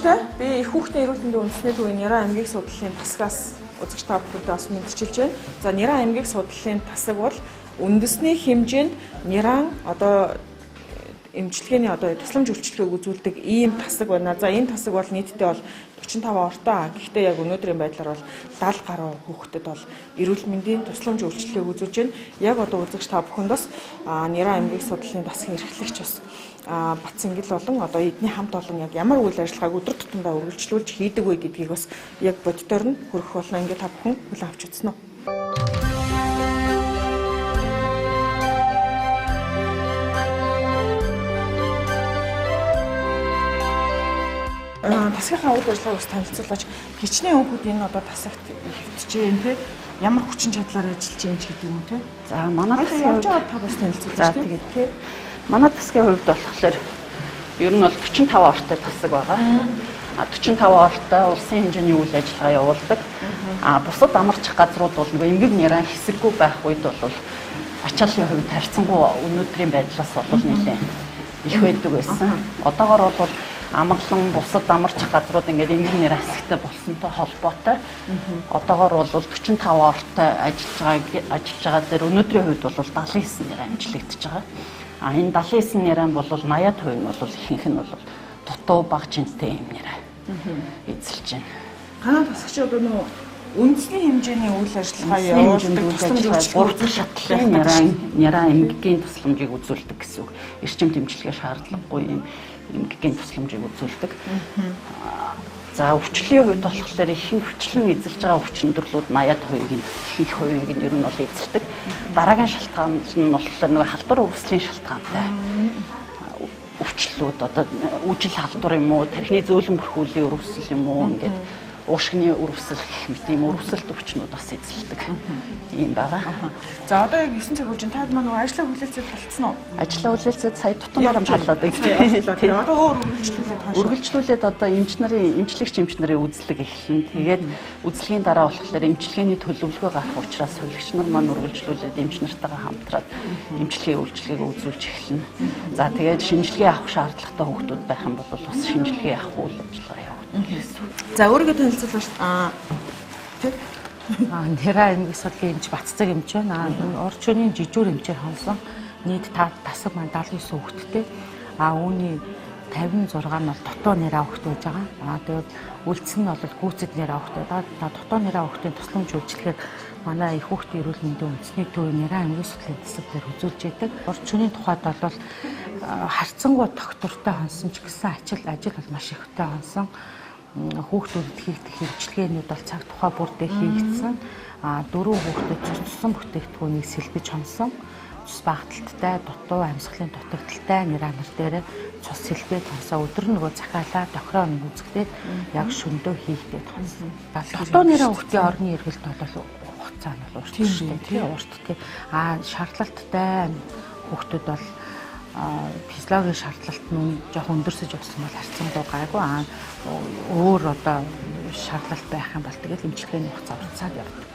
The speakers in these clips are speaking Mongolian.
Баярлалаа. Би их хүүхдийн эрүүл мэндийн үндэсний төвийн Няран аймгийн судлалын тасгаас үзэгч та бүхэнд бас мэдчилж байна. За Няран аймгийн судлалын тасаг бол үндэсний хэмжээнд Няран одоо эмчилгээний одоо тусламж үйлчилгээг үзүүлдэг ийм тасаг байна. За энэ тасаг бол нийтдээ бол 45 ортой. Гэхдээ яг өнөөдрийн байдлаар бол 70 гаруй хүүхдэд бол эрүүл мэндийн тусламж үйлчилгээг үзүүлж байна. Яг одоо үзэгч та бүхэнд бас Няран аймгийн судлалын тасгийн эрхлэгч бас Батцэнгэл болон одоо эдний хамт олон яг ямар үйл ажиллагааг өдөр тутамдаа үргэлжлүүлж хийдэг вэ гэдгийг бас яг боддоор нь хөрөх болно. Ингээд та бүхэн хүлээн авч үзсэн үү? Тасгийнхаа үйл ажиллагааг бас танилцуулж хичнээн хүүхэд энэ одоо тасагт хэвтэж байна те ямар хүчин чадлаар ажиллаж байна ч гэдэг юм те. За манай тасгийн явж байгаа та бас танилцуулж тэгээд те манай тасгийн хувьд болохоор ер нь бол 45 ортой тасаг байгаа. 45 ортой улсын хэмжээний үйл ажиллагаа явуулдаг. Бусад амарчих газрууд бол нөгөө эмгэг Няран хэсэггүй байх үед бол ачааллын хувьд харьцангуй өнөөдрийн байдлаас бол нэлээд их байдаг байсан. Одоогоор бол амарлан бусад амарчих газрууд ингээд эмгэг Няран хэсэгтэй болсонтой холбоотой. Одоогоор бол 45 ортой ажиллаж байгаа дээр өнөөдрийн хувьд бол 79 Няран амжилтж байгаа. Энэ 79 Няран бол 80% нь бол ихэнх нь бол дутуу бага жинтэй юм Няран эзэлж байна. Ганаа тасагч одоо нөгөө үндэсний хэмжээний үйл ажиллагаа явуулдаг тусламж шатлалын Няран эмгэгийн тусламжийг үзүүлдэг гэсэн үг. Эрчим тэмчилгээ шаардлагагүй юм эмгэгийн тусламжийг үзүүлдэг. За өвчлөлийн хувьд болохоор ихэнх өвчлөн эзэлж байгаа өвчнөрлүүд 80%-ийг их хувийг нь ер нь бол эзэлдэг. Дараагийн шалтгаан нь болохоор нэг халдвар үрслийн шалтгаантай өвчлүүд одоо үжил халдвар юм уу, тархины зөөлөн бүрхүүлийн өрөвсөл юм уу ингээд уушгины өрөвсөл гэх мэт ийм өрөвсөлт өвчнүүд бас эзэлдэг юм байгаа. За одоо яг 9 цаг үеийн таад маань ажлаа хүлээлцээд болцсон уу? Ажлаа хүлээлцээд сая тутамаар хамгаалаад байгаа. Одоо үргэлжлүүлээд одоо эмчлэгч эмч нарын үзлэг эхэлнэ. Тэгээд үзлэгийн дараа болохоор эмчилгээний төлөвлөгөө гарах учраас хөдөлгч нар маань үргэлжлүүлээд эмч нартайгаа хамтраад эмчилгээний үйлчилгээг үзүүлж эхэлнэ. За тэгээд шинжилгээ авах шаардлагатай хүүхдүүд байх юм бол бас шинжилгээ авах үйл ажиллагаа явуулна. За өөрийгөө танилцуулж тий Няран аймгийн судлалын эмч Батцэг эмч байна. Орч үеийн жижүүр эмчээр хонсон нийт тасаг маань 79 хүүхэдтэй. Үүний 56 нь бол дутуу Няран хүүхэд байж байгаа. Тэгээд үлдсэн нь бол гүйцэд Няран хүүхэд байгаа. Дутуу Няран хүүхдийн тусламж үйлчилгээг манай их хүүхдийн эрүүл мэндийн үндэсний төвийн Няран аймгийн судлалын тасаг дээр үзүүлж байдаг. Орч үеийн тухайд бол харьцангуй доктортой хонсон ч гэсэн ажил бол маш ихтэй хонсон. Хүүхдүүдэд хийгдэх хэрэгжилгээнүүд бол цаг тухай бүрдээ хийгдсэн. 4 хүүхдэд цуцсан бүтээгдэхүүнийг сэлбэж хонсон. Цус багталттай, дутуу амьсгалын дутагдaltaй Няран нар дээр цус сэлбээд хонсоо өдөр нөгөө захиалаа тохироо үзэгдээд яг шөндөө хийгдээд хонсон. Дутуу Няран хүүхдийн орны эргэлт бол хугацаа нь бол урт шүү дээ. Урт тий. Шаардлагатай хүүхдүүд бол физиологийн шаардлалт нь жоохон өндөрсөж явсан бол харьцангуй гайгүй өөр одоо шаардлалт байх юм бол тэгэл эмчилгээний хугацаа уртсаад явдаг.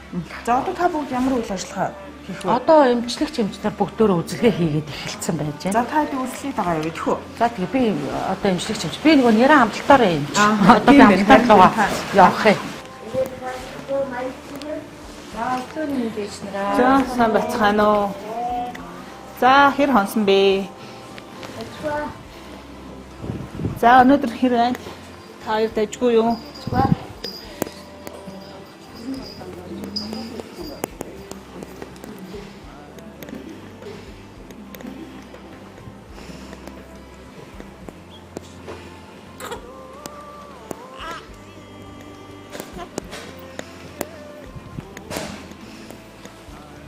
За одоо та бүгд ямар үйл ажиллагаа хийх вэ? Одоо эмчлэгч эмчнэр бүгдөө үзлэгээ хийгээд эхэлсэн байж байна. За та хэд үзлэгийг байгаа юу гэх үү? За тэгээ би одоо эмчлэгч эмч би нөгөө Няран амталтаараа эмч. Одоо би амталтаар явах юм. За өчигдөр дэж нараа. За сайн бацгаана уу. За хэр хонсон бэ? За өнөөдөр хэр байна? Та хоёр дайжгүй юу?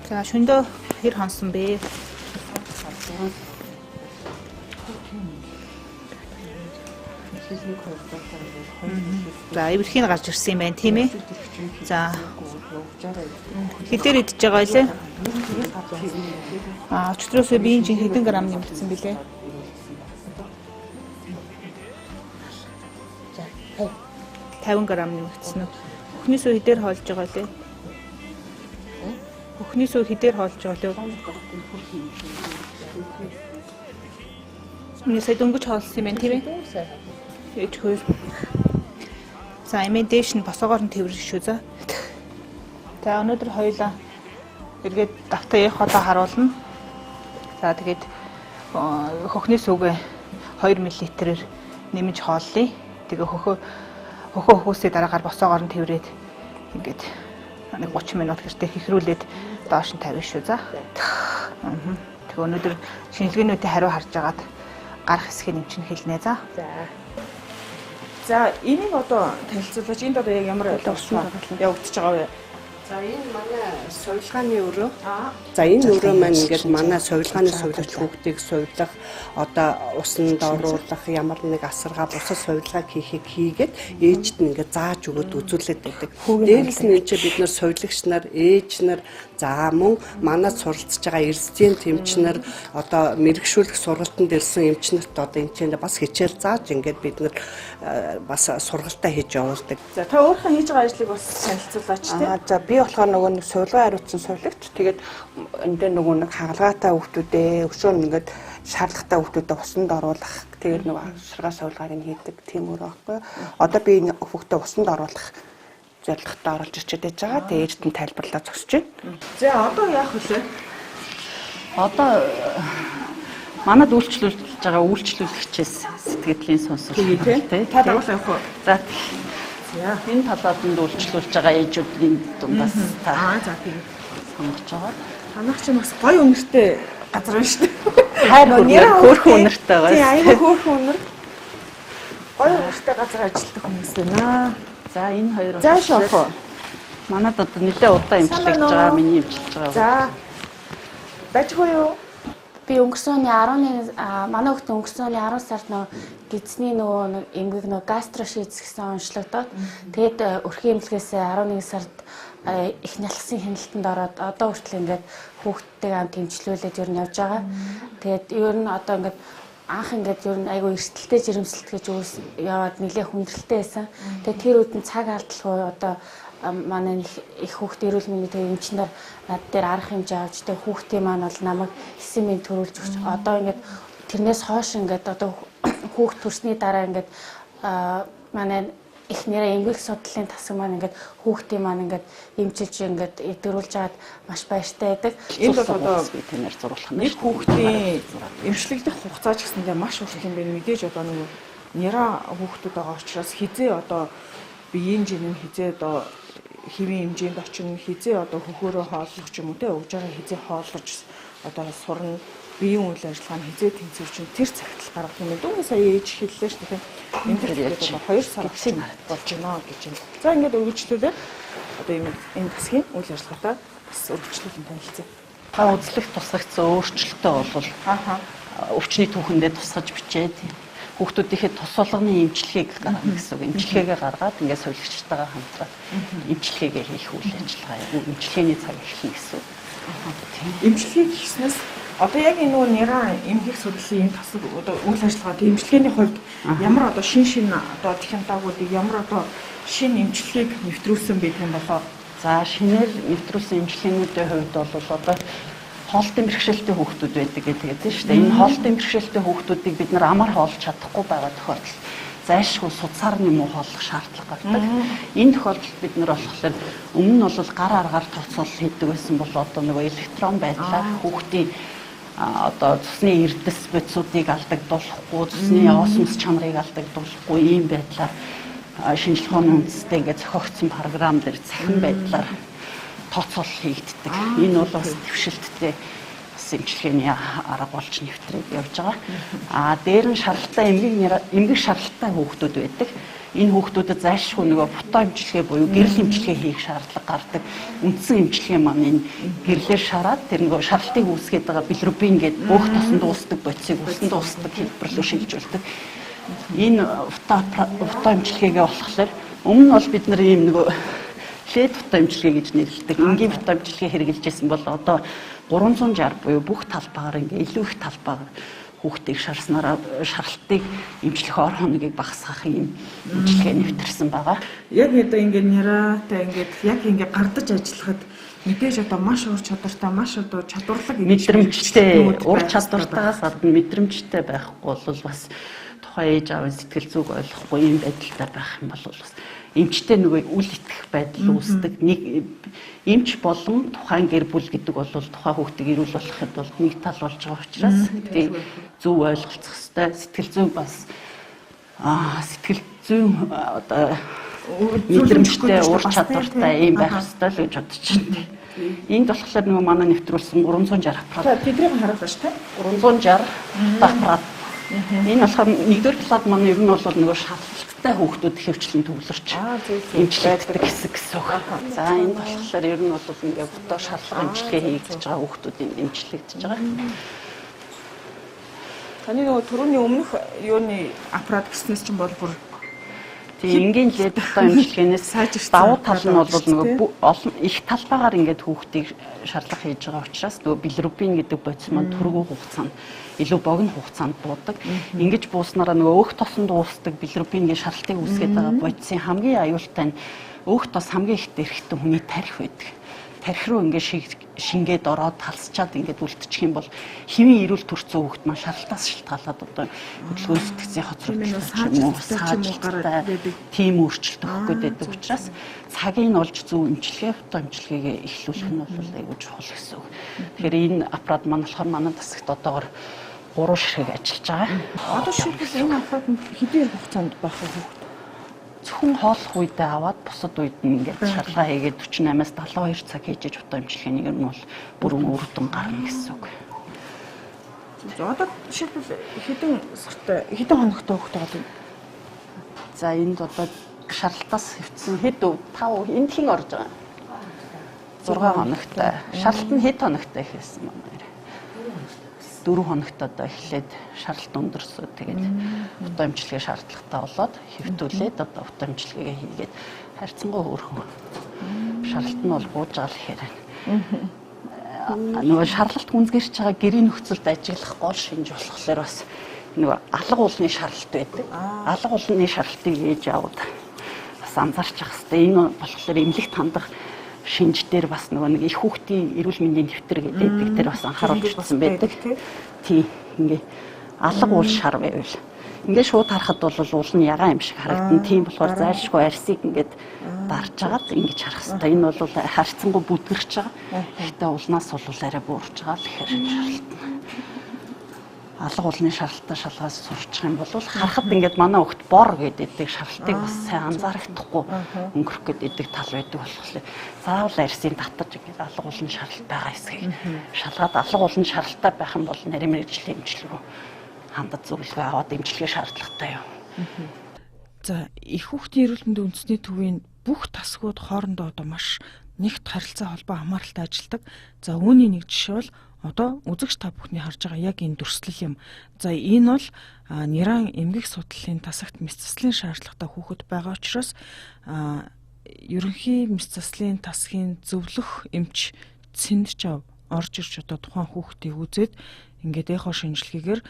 За шөндөө хэр хонсон бэ? За эвэрхийн гарч ирсэн юм байна тийм ээ. За хэдээр идэж байгаа лээ? Өчигдрөөсөө биеийн чин хэдэн грамм нэмэгдсэн бэлээ? За 50 грамм нэмэгдсэн үү? Өхнөөсөө хэдээр хоолж байгаа лээ? Өхнөөсөө хэдээр хоолж байгаа лээ? Миний сая дөнгөж хоолсон юм байна тийм ээ. Ээж хөр За эмээ дээш нь босоогоор нь тэрвэрх шүү за. За өнөөдөр хоёулаа эргээд давтаа явах одоо харуулна. За тэгээд хөхний сүгэ 2 мл-ээр нэмж хооллъя. Тэгээ хөхөөсөө дараагаар босоогоор нь тэрврээд ингээд 30 минут гэртээ хэхрүүлээд доош нь тавина шүү за. Тэгээ өнөөдөр шинжилгээнүүдийн хариу харж агаад гарах хэсгийг нэмчин хэлнэ за. За энийг одоо танилцуулаач. Энд одоо яг ямар явагдаж байгаа вэ? За энэ манай сувилгааны өрөө. За энэ өрөө маань ингээд манай сувилгааны сувилагч хүүхдийг сувилах, одоо усанд оруулах, ямар нэг асаргаа бусад сувилгаа хийхийг хийгээд ээжд нь ингээд зааж өгöd үзүүлээд байдаг. Дээрээс нь энэ бид нар сувилагч нар, ээж нар, за мөн манад суралцж байгаа эрсдийн тэмч нар, одоо мэрэгшүүлэх сургалтанд ирсэн эмч нарт одоо энэ ч бас хичээл зааж ингээд бид нар бас сургалтаа хийж явуулдаг. За та өөрийнхөө хийж байгаа ажлыг бас танилцуулаач тийм. За би болохоор нөгөө нэг сувилгаа хариуцсан сувилагч. Тэгээд энэ дээр нөгөө нэг хагалгаатай хүүхдүүдээ өшөө ингээд шаардлагатай хүүхдүүдэд усанд оруулах. Тэгээд нөгөө авширгаа сувилгааг нь хийдэг тийм өөр байхгүй. Одоо би энэ хүүхдээ усанд оруулах зорилготой оруулж ирчээд байж байгаа. Тэгээд ээжд нь тайлбарлаа зогсож байна. За одоо яах вэ? Одоо манад үйлчлүүлж байгаа үйлчлүүлэгчээс сэтгэлийн сонсол тий. Та дагуулсан явах уу? За энэ талаад нь үйлчлүүлж байгаа ээжүүдийн дундаас та за тийм сонгож байгаа. Танах чинь бас гоё үнэртэй газар байна шүү дээ. Хайр хөөрхөн үнэртэй байгаа. Тийм аюу хөөрхөн үнэр. Гоё үнэртэй газар ажилладаг хүмүүс байна. За энэ хоёр Зааш явах уу? манад одоо нэлээд удаан имчилж байгаа миний имчилж байгаа. За. Бачгүй юу? Би өнгөрсөн оны 11 манай хүүхдээ өнгөрсөн оны 10 сард гидсний эмгэг гастрошиз гэсэн онцлогдоод тэгээд өрхийн эмнэлгээс 11 сард их нялхсан хяналтанд ороод одоо хүртэл ингээд хүүхдтэйгээ хамт эмчлүүлээд ер нь явж байгаа. Тэгээд ер нь одоо ингээд анх ингээд ер нь айгүй эрсдэлтэй жирэмсэлт гэж яваад нэлээд хүндрэлтэй байсан. Тэгээд тэр үдэн цаг алдалгүй одоо манай их хүүхд эрүүл мэндийн эмчнэр над дээр арга хэмжээ авч тэг хүүхдийн маань бол намайг хэсэг минь төрүүлж өгч одоо ингээд тэрнээс хойш ингээд одоо хүүхд төрсний дараа ингээд манай их нэрээ эмгэг судлалын тасаг маань ингээд хүүхдийн маань ингээд эмчилж ингээд дөрүүлж аваад маш баяртай байдаг. Энд бол одоо би тэнээр зуруулах нь нэг хүүхдийн эмчлэгдэх хугацаа ч гэсэндээ маш урт юм байна. Мэдээж одоо нэг няра хүүхдүүд байгаа учраас хизээ одоо биеийн жинэн хизээ одоо хэвийн хэмжээнд очино хизээ одоо хөхөөрөө хооллох ч юм уу те өгж байгаа хизээ хооллож одоо сурна биеийн үйл ажиллагаа нь хизээ тэнцвэрчин тэр цагт л гаргах юм. Дүүгээ сая ээж хэллээ шүү дээ. Энд дээр яаж 2 сар болж байна гэж юм. За ингээд үргэлжлүүлээд одоо энэ тасгийн үйл ажиллагаатай бас үргэлжлүүлэн танилцъя. Та үзлэх тусгагдсан өөрчлөлтөө бол өвчний түүхэндээ тусгаж бичээд хүүхдүүдийнхээ тус болгоны эмчилгээг гаргана гэсэн үг. Эмчилгээгээ гаргаад ингээд сувилагчтайгаа хамтраад эмчилгээгээ хийх үйл ажиллагаа, эмчилгээний цаг эхэлнэ гэсэн үг. Эмчилгээг хийснээс одоо яг энэ нэраа эмгэг судлалын энэ тасаг одоо үйл ажиллагаа эмчилгээний хувьд ямар одоо шин одоо технологиудыг ямар одоо шин эмчилгээг нэвтрүүлсэн байдаг юм болоо. За шинээр нэвтрүүлсэн эмчилгээнүүдийн хувьд бол одоо хоолтын бэрхшээлтэй хүүхдүүд байдаг гэдэг шүү дээ. Энэ хоолтын бэрхшээлтэй хүүхдүүдийг бид нар амар хоолж чадахгүй байгаа тохиолдолд зайлшгүй судсаар нэмүү хооллох шаардлага гардаг. Энэ тохиолдолд бид нар болохоор өмнө нь бол гар аргаар тооцоол хийдэг байсан бол одоо нөгөө электрон байдлаар хүүхдийн одоо цусны эрдэс бодисуудыг алдагдуулахгүй, цусны осмос чанарыг алдагдуулахгүй ийм байдлаар шинжилгээний үндэстэй ингээд зохиогдсон програм дээр цахим байдлаар тооцоол хийгддэг. Энэ бол бас дэвшилттэй эмчилгээний арга болж нэвтрээд явж байгаа. Дээр нь шаргалтай эмгэг шаргалтай хүүхдүүд байдаг. Энэ хүүхдүүдэд зайлшгүй нөгөө фото эмчилгээ буюу гэрэл эмчилгээ хийх шаардлага гардаг. Үндсэн эмчилгээ маань энэ гэрлээр шараад тэр нөгөө шаргалтыг үүсгээд байгаа билирубин гэдэг бүх тосон дуустдаг бодисыг үсэн дуустдаг хэлбэр рүү шилжүүлдэг. Энэ фото эмчилгээгээ болохоор өмнө нь бол бид нар ийм нөгөө лед фото эмчилгээ гэж нэрлэдэг. Энгийн фото эмчилгээ хэрэгжилжсэн бол одоо 360 буюу бүх талбайгаар ингээ илүү их талбайгаар хүүхдийг шарснараа шаргалтыг эмчлэх ор хоногийг багасгах юм эмчилгээ нэвтэрсэн байгаа. Яг одоо ингээ няраатай яг ингээ гардаж ажиллахад мэдээж одоо маш ур чадвартай маш одоо чадварлаг мэдрэмжтэй ур чадвартайгаас гадна мэдрэмжтэй байхгүй бол бас тухайн ээж аавын сэтгэл зүг ойлгохгүй юм байдалтай байх юм бол бас эмчтэй нөгөө үл итгэх байдал үүсдэг. Нэг эмч болон тухайн гэр бүл гэдэг бол тухайн хүүхдийг эрүүл болгоход бол нэг тал болж байгаа учраас тийм зөв ойлголцох хэрэгтэй. Сэтгэл зүйн бас сэтгэл зүйн одоо мэдрэмжтэй ур чадвартай юм байх хэрэгтэй л гэж бодож байна. Энд болохоор нөгөө манай нэвтрүүлсэн 360 аппарат. Тэднийг харуулж байна. 360 аппарат. Энэ болохоор нэгдүгээр талаад манай ер нь бол нөгөө шалгалттай хүүхдүүд хөвчлэн төвлөрч эмчилэгддэг хэсэг гэсэн үг. За энд болохоор ер нь бол ингээ бодоо шалгалт эмчилгээ хийгдэж байгаа хүүхдүүд эмчилэгдэж байгаа. Таны нөгөө түрүүний өмнөх юуны аппарат гэснээс чинь бол бүр тийм энгийн ледтэй эмчилгээнээс давуу тал нь бол нөгөө олон их талбайгаар ингээд хүүхдийг шаарлах хийж байгаа учраас нөгөө билирубин гэдэг бодис маань түргүү хугацаанд илүү богино хугацаанд буудаг. Ингэж бууснараа нөгөө өөх тосонд уусдаг билирубингийн шаарлтыг үүсгэж байгаа бодисын хамгийн аюултай нь өөх тос хамгийн их дэрхтэн хүний тарих байдаг. Тарих руу ингээд шингээд ороод талсчаад ингээд үлдчих юм бол хэвийн эрүүл төрцөө хүүхэд маань шаарлтаас шалтгаалаад одоо хөдөлгөөн сэтгцийн хоцрогдол тийм өөрчлөлт өгөхгүй байдаг учраас цагийг олж зөв эмчилгээ хутга эмчилгээгээ эхлүүлэх нь бол айгүй чухал гэсэн үг. Тэгэхээр энэ аппарат маань болохоор манай тасагт одоогоор 3 ширхэг ажиллаж байгаа. Одоо шийдвэл энэ аппарат хэдийн хугацаанд байх вэ? Зөвхөн хооллох үедээ аваад бусад үед нь ингээд шалгаа хийгээд 48-аас 72 цаг хийж хутга эмчилгээний ер нь бол бүрэн үр дүн гарна гэсэн үг. Одоо шийдвэл хэдэн хоногтой хүүхэд байгаа юм? За энд одоо шаарлтаас хэвтсэн хэд 5 энд хин орж байгаа. 6 хоногтой. Шаарлт нь хэд хоногтой ихсэн манай. 4 хоногт одоо эхлээд шаарлт өндөрсөө тэгээд хутга эмчилгээ шаардлагатай болоод хэвтүүлээд одоо хутга эмчилгээгээ хийгээд харьцангуй өөрхөн шаарлт нь бол бууж байгаа л ихээр нөгөө шаарлалт гүнзгийрч байгаа гэрийн нөхцөлд ажиллах гол шинж болохоор бас нөгөө алга уулны шаарлт байдаг. Алга уулны шаарлтыг ээж аваад бас анзаарч явах хэрэгтэй. Энэ болохоор эмнэлэгт хандах шинж дээр бас нөгөө нэг их хүүхдийн эрүүл мэндийн дэвтэр гэдэг дээр бас анхааруулж ирсэн байдаг. Тийм ингээ алга уул шар байвал ингээ шууд харахад бол уул нь ягаан юм шиг харагдана. Тийм болохоор зайлшгүй арсыг ингээд дарж агаад ингэж харах хэрэгтэй. Энэ бол харьцангуй бүдгэрч байгаа. Гэхдээ уулнаас бол арай буурч байгаа л ихээр шаардлагатай. Алга уулны шаарлалтаа шалгаас сурчих юм бол харахад ингээд манай хөлт бор гэдэг шаарлалтыг бас сайн анзаарахдаггүй өнгөрөх гэдэг тал байдаг болохоор заавал арсын татаж ингээд алга уулны шаарлалт байгаа хэсгийг шалгаад алга уулны шаарлалтаа байх юм бол нарийн мэргэжлийн эмчилгээ рүү хандаж зөвлөгөө аваад эмчилгээ шаардлагатай юм. За их хүүхдийн эрүүл мэндийн үндэсний төвийн бүх тасгууд хоорондоо одоо маш нэгт харилцаа холбоо хамааралтай ажилладаг. За үүний нэг жишээ бол одоо үзэгч та бүхний харж байгаа яг энэ дүрслэл юм. За энэ бол Нэран эмгэг судлалын тасагт мэс заслын шаардлагатай хүүхэд байгаа учраас ерөнхий мэс заслын тасгийн зөвлөх эмч Цэндчав орж ирж одоо тухайн хүүхдийг үзээд ингээд эхо шинжилгээгээр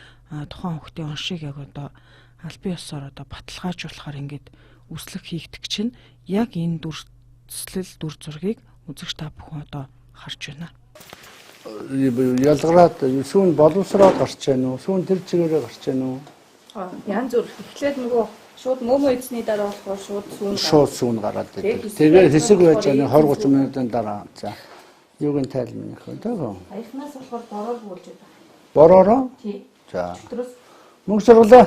тухайн хүүхдийн оншийг яг одоо аль бие ёсоор одоо баталгаажуулахаар ингээд үслэг хийгдэх чинь яг энэ дүрслэл дүр зургийг үзэгч та бүхэн одоо харж байна. Ялгараад сүүн боловсроод гарч байна уу? Сүүн тэр чигээрээ гарч байна уу? Янз бүр. Эхлээд нөгөө шууд мөөмөө эзний дараа болохоор шууд сүүн гараад байдаг. Тэгээ хэсэг байж байгаа 20-30 минутын дараа. За. Юугийн тайлбар нөхөө дөө. Аягнаас болохоор бороор буулж байгаа. Боророо? Тий. За. Мөнгө сургалаа.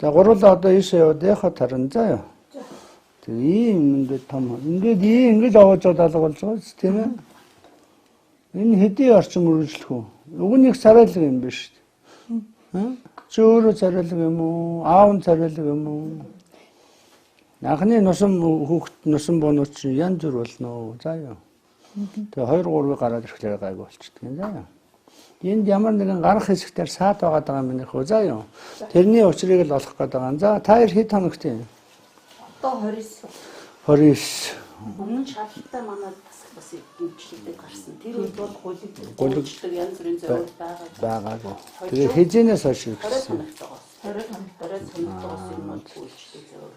За гурлаа одоо ийшээ яваад яхаа таран заяа. Ийм ингээд том ингээд аваад алга болж байгаа ч тийм ээ. Энэ хэдийн орчин үргэлжлэх үү? Уг нь их царайлаг юм биш үү? Чи өөрөө царайлаг юм уу? Аав нь царайлаг юм уу? Анхны нусам хүүхэд нусам буунууд чи янз бүр болно уу? Заяа. Тэгээ 2-3 гараад ирэхлээр гайг болчихдөг юм заяа. Энд ямар нэгэн гарах хэсэгтэр саад байгаа юм нөхөө заяа. Тэрний учрыг л олох гээд байгаа. За та хэд хоногт юм? Одоо 29. 29. Өмнө шаардлагатай манай тасаг бас эмчилгээтэй гарсан. Тэр үед бол гулигддаг янз бүрийн зөвлөл байгаагүй. Тэгээ хизэнээс хойш ирсэн. 20 хоногт орой сонирхолтой юм бол үйлчлэг зөв.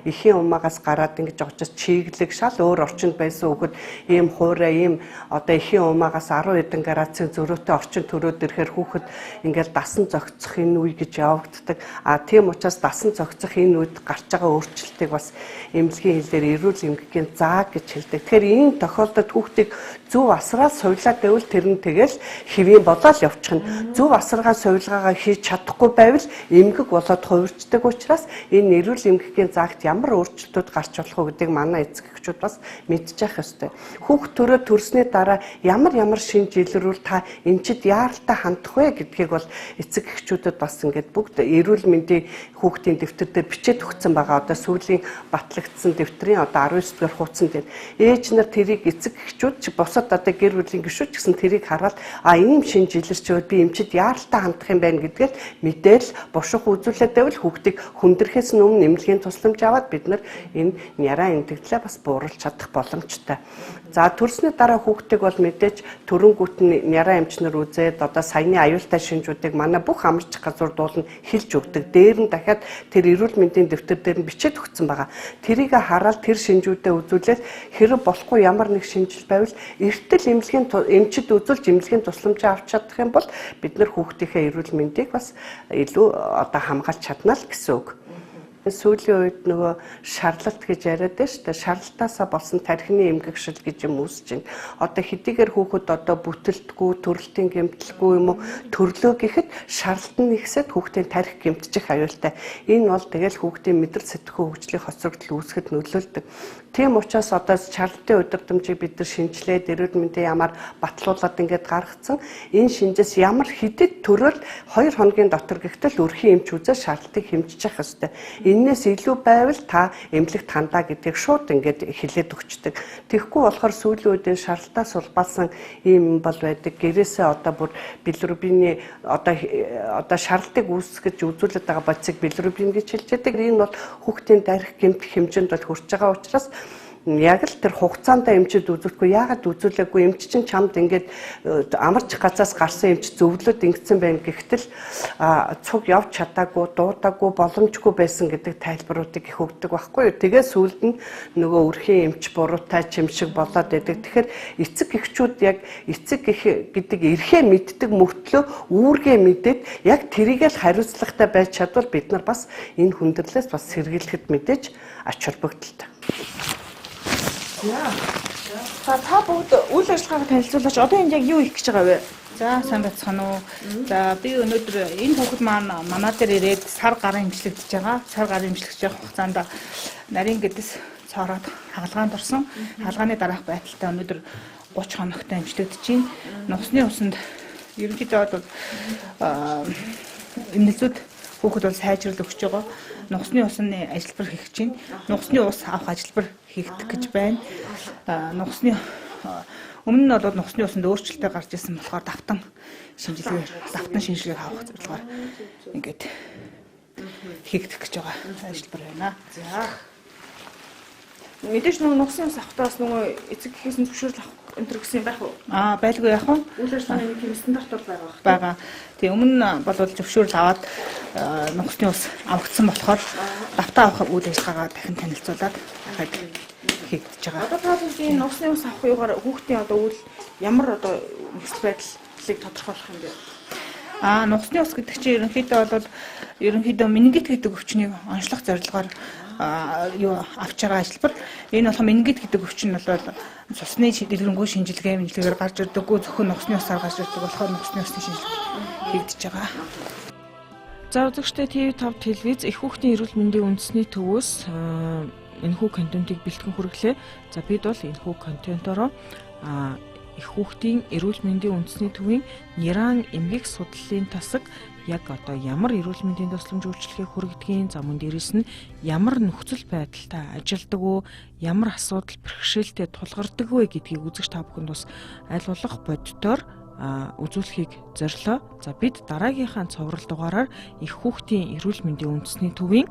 эхийн умаагаас гараад ингэж очиж чиглэг шал өөр орчинд байсан хүүхэд ийм хуурай ийм одоо эхийн умаагаас 10 хэдэн градусын зөрүүтэй орчинд төрөөд ирэхээр хүүхэд ингээл дасан зогцох энэ үе гэж явагддаг. Тийм учраас дасан зогцох энэ үед гарч байгаа өөрчлөлтийг бас эмнэлгийн хэлээр эрүүл эмгэгийн зааг гэж хэлдэг. Тэгэхээр энэ тохиолдолд хүүхдийг зөв асраад сувлаад байвал тэр нь тэгэл хэвийн болоод явчихна. Зөв асаргаа сувилгаагаа хийж чадахгүй байвал эмгэг болоод хувирчдаг учраас энэ эрүүл эмгэгийн заагт ямар өөрчлөлтүүд гарч болох вэ гэдгийг манай эцэг эхчүүд бас мэдчих ёстой. Хүүхд төрөө төрсний дараа ямар шинж илрүүл та эмчид яаралтай хандах вэ гэдгийг бол эцэг эхчүүдэд бас ингээд бүгд эрүүл мэндийн хүүхдийн дэвтэр дээр бичээд өгсөн байгаа. Одоо сүүлийн батлагдсан дэвтрийн одоо 19 дугаар хуудсан дээр ээж нар тэрийг эцэг эхчүүд ч босоод одоо гэр бүлийн гишүүд ч гэсэн тэрийг хараад ийм шинж илэрч байвал би эмчид яаралтай хандах юм байна гэдгээр мэдээл бушуух үзүүлээд байвал хүүхдийг хүндрэхээс өмнө эмнэлгийн тусламж аваад бид нар энэ няраа эмтгэлээ бас бууруулж чадах боломжтой. За төрсний дараа хүүхдийг бол мэдээж төрөнгүүт нь няраа эмчнэр үзээд одоо саяны аюултай шинжүүдийг манай бүх амарч газруудуулан хэлж өгдөг. Дээр нь дахиад тэр эрүүл мэндийн дэвтэр дээр нь бичээд өгсөн байгаа. Тэрийг хараад тэр шинжүүдэд үзүүлээд хэрэг болохгүй ямар нэг шинжил байвал эртэл эмнэлгийн эмчид үзүүлж эмнэлгийн тусламжаа авч чадах юм бол бид нар хүүхдийнхээ эрүүл мэндийг бас илүү одоо хамгаалж чадна л гэсэн үг. Сүүлийн үед нөгөө шарлалт гэж яриад байна шүү дээ. Шарлалтаасаа болсон тархины эмгэгшил гэж юм үүсэж байна. Одоо хэдийгээр хүүхэд одоо бүтэлтгүй, төрөлтийн гэмтэлгүй юм уу төрлөө гэхэд шарлалт нь ихсээд хүүхдийн тархи гэмтчих аюултай. Энэ бол тэгэл хүүхдийн мэдрэл сэтгэхүй хөгжлийн хоцрогдол үүсгэхэд нөлөөлдөг. Тийм учраас одоо шарлалтын удирдамжийг бид нар шинжилээд эрүүл мэндийн ямар батлуулаад ингээд гаргацсан. Энэ шинжээс ямар хэдэд төрөл 2 хоногийн дотор гэхтэл өрхийн эмч үзээ шарлалтыг хэмжиж явах ёстой. Эннээс илүү байвал та эмнэлэгт хандаа гэдгийг шууд ингээд хэлээд өгчдөг. Тэгэхгүй болохоор сүүлийн үеийн шарлалтаас улбаалсан ийм бол байдаг. Гэрээсээ одоо бүр билирубины одоо шарлалтыг үүсгэж үзүүлээд байгаа бодисыг билирубин гэж хэлж байдаг. Энэ бол хүүхдийн дарих гэмтэх хэмжээнд бол хүрч байгаа учраас яг л тэр хугацаанд эмчид үзүүлэхгүй яагаад үзүүлээгүй эмч чинь чамд ингээд амарч газаас гарсан эмч зөвлөд ингэсэн байна гэхтэл цуг явж чадаагүй дуудаагүй боломжгүй байсан гэдэг тайлбаруудыг их өгдөг байхгүй юу. Тэгээ сүүлд нь нөгөө өрхийн эмч буруутай чимшиг болоод байдаг. Тэгэхээр эцэг эхчүүд яг эцэг эх гэдэг эрхээ мэддэг мөртлөө үүргээ мэдээд яг тэрийг л хариуцлагатай байж чадвал бид нар бас энэ хүндрэлээс бас сэргийлэхэд мэдээж ач холбогдолтой. За та бүгд үйл ажиллагаагаа танилцуулаач. Одоо энд яг юу хийх гэж байгаа вэ? За сайн байцгаана уу. За би өнөөдөр энэ хүүхэд маань манай дээр ирээд сар гарын имжлэгдэж байгаа. Сар гарын имжлэгдэж явах хугацаанд нарийн гэдэс цороод хагалгаанд орсон. Хаалгааны дараах байдалтай өнөөдөр 30 хоногтой имжлэгдэж байна. Нусны усанд ерөнхийдөө бол эмнэлзүүд хүүхэд бол сайжрал өгч байгаа. Нусны усны ажилбар хийх чинь нусны ус авах ажилбар хийгдэх гэж байна. Нусны өмнө нь бол нусны усанд өөрчлөлтөө гарч ирсэн болохоор давтан шинжилгээ авах зорилгоор ингээд хийгдэх гэж байгаа ажилбар байна. За. Мэдээж нөгөө нусны ус авахтаас нөгөө эцэг эхээс нь зөвшөөрөл авах энэ гэсэн юм байх уу? Байлгүй яах вэ? Үйл ажиллагааны нэг юм стандарт бол байгаа. Бага. Тэгээ өмнө бол зөвшөөрөл аваад нусны ус авагдсан болохоор давтаа авах үйл ажиллагаагаа дахин танилцуулаад дахиад хийгдэж байгаа. Одоо та бүхэн нусны ус авах юугаар хүүхдийн одоо үйл ямар одоо нөхцөл байдлыг тодорхойлох юм бэ? Нусны ус гэдэг чинь ерөнхийдөө менингит гэдэг өвчнийг онцлох зорилгоор авч байгаа ажилбар. Энэ болохоор менингит гэдэг өвчин нь бол цусны дэлгэрэнгүй шинжилгээгээр гарч ирдэггүй зөвхөн нусны усаар гарч ирдэг болохоор нусны усны шинжилгээ хийгдэж байгаа. За үзэгчдээ TV5 телевиз их хүүхдийн эрүүл мэндийн үндэсний төвөөс энэхүү контентыг бэлтгэн хүргэлээ. За бид бол энэхүү контентороо их хүүхдийн эрүүл мэндийн үндэсний төвийн Няран эмгэг судлалын тасаг яг одоо ямар эрүүл мэндийн тусламж үйлчилгээг хүргэдгийг, за мөн дээрэс нь ямар нөхцөл байдалтай ажилдаг уу, ямар асуудал бэрхшээлтэй тулгардаг вэ гэдгийг үзэгч та бүхэнд бас аль болох боддоор үзүүлэхийг зорилоо. За бид дараагийнхаа цоврал дугаараар их хүүхдийн эрүүл мэндийн үндэсний төвийн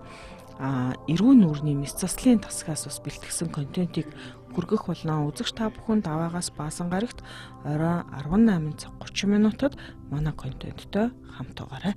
эрүүн нүрийн мэс заслын тасгаас бас бэлтгэсэн контентыг хүргэх болно. Үзэгч та бүхэн даваагаас баасан гарагт орой 18 цаг 30 минутад манай контенттой хамт байгаарай.